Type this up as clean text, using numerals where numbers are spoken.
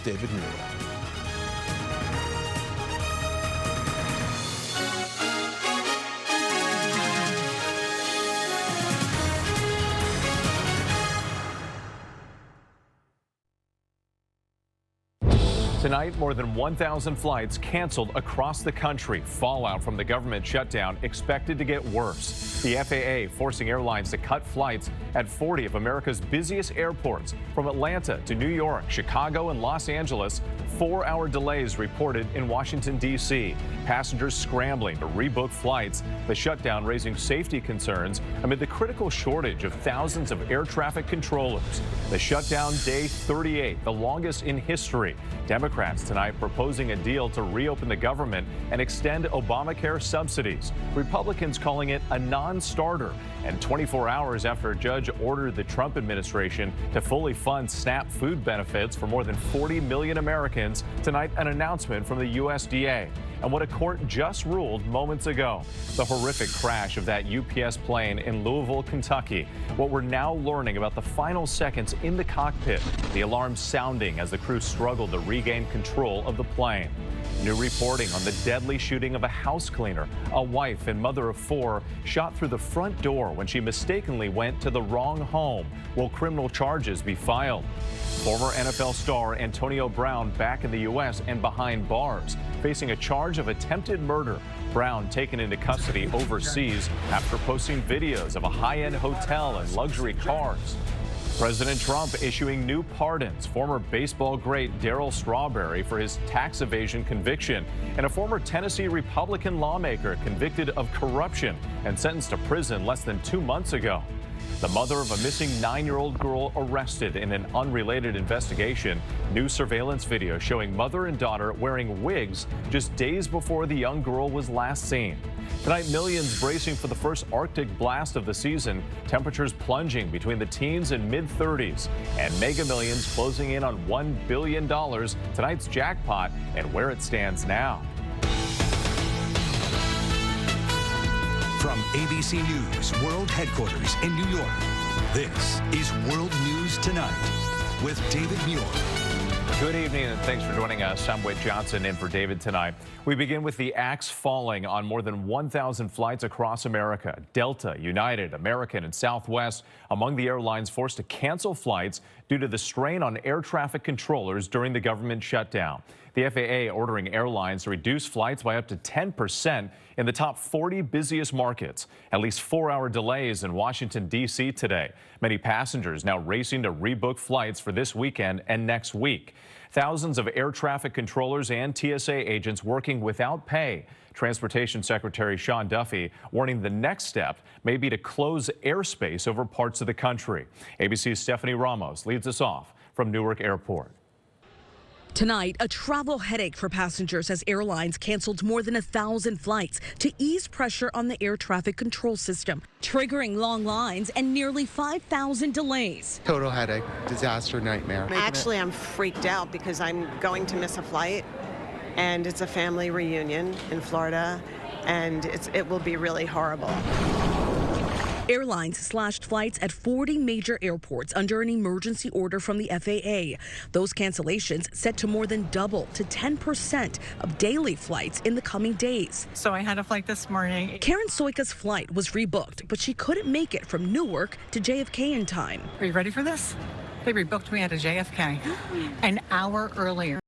David Muir. Tonight, more than 1,000 flights canceled across the country. Fallout from the government shutdown expected to get worse. The FAA forcing airlines to cut flights at 40 of America's busiest airports. From Atlanta to New York, Chicago, and Los Angeles, 4-hour delays reported in Washington, D.C. Passengers scrambling to rebook flights. The shutdown raising safety concerns amid the critical shortage of thousands of air traffic controllers. The shutdown day 38, the longest in history. Democrats tonight proposing a deal to reopen the government and extend Obamacare subsidies. Republicans calling it a non-starter. And 24 hours after a judge ordered the Trump administration to fully fund SNAP food benefits for more than 40 million Americans, tonight an announcement from the USDA. And what a court just ruled moments ago. The horrific crash of that UPS plane in Louisville, Kentucky. What we're now learning about the final seconds in the cockpit. The alarm sounding as the crew struggled to regain control of the plane. New reporting on the deadly shooting of a house cleaner. A wife and mother of 4 shot through the front door when she mistakenly went to the wrong home. Will criminal charges be filed? Former NFL star Antonio Brown back in the U.S. and behind bars, facing a charge of attempted murder. Brown taken into custody overseas after posting videos of a high-end hotel and luxury cars. President Trump issuing new pardons. Former baseball great Darryl Strawberry for his tax evasion conviction, and a former Tennessee Republican lawmaker convicted of corruption and sentenced to prison less than 2 months ago. The mother of a missing 9-year-old girl arrested in an unrelated investigation. New surveillance video showing mother and daughter wearing wigs just days before the young girl was last seen. Tonight, millions bracing for the first Arctic blast of the season. Temperatures plunging between the teens and mid-30s. And Mega Millions closing in on $1 billion. Tonight's jackpot and where it stands now. From ABC News World Headquarters in New York, this is World News Tonight with David Muir. Good evening and thanks for joining us. I'm Whit Johnson in for David tonight. We begin with the axe falling on more than 1,000 flights across America. Delta, United, American, and Southwest among the airlines forced to cancel flights due to the strain on air traffic controllers during the government shutdown. The FAA ordering airlines to reduce flights by up to 10% in the top 40 busiest markets. At least 4-hour delays in Washington, D.C. today. Many passengers now racing to rebook flights for this weekend and next week. Thousands of air traffic controllers and TSA agents working without pay. Transportation Secretary Sean Duffy warning the next step may be to close airspace over parts of the country. ABC's Stephanie Ramos leads us off from Newark Airport. Tonight, a travel headache for passengers as airlines canceled more than 1,000 flights to ease pressure on the air traffic control system, triggering long lines and nearly 5,000 delays. Total headache, disaster, nightmare. Actually, I'm freaked out because I'm going to miss a flight, and it's a family reunion in Florida, and it will be really horrible. Airlines slashed flights at 40 major airports under an emergency order from the FAA. Those cancellations set to more than double to 10% of daily flights in the coming days. So I had a flight this morning. Karen Soika's flight was rebooked, but she couldn't make it from Newark to JFK in time. Are you ready for this? They rebooked me at a JFK an hour earlier.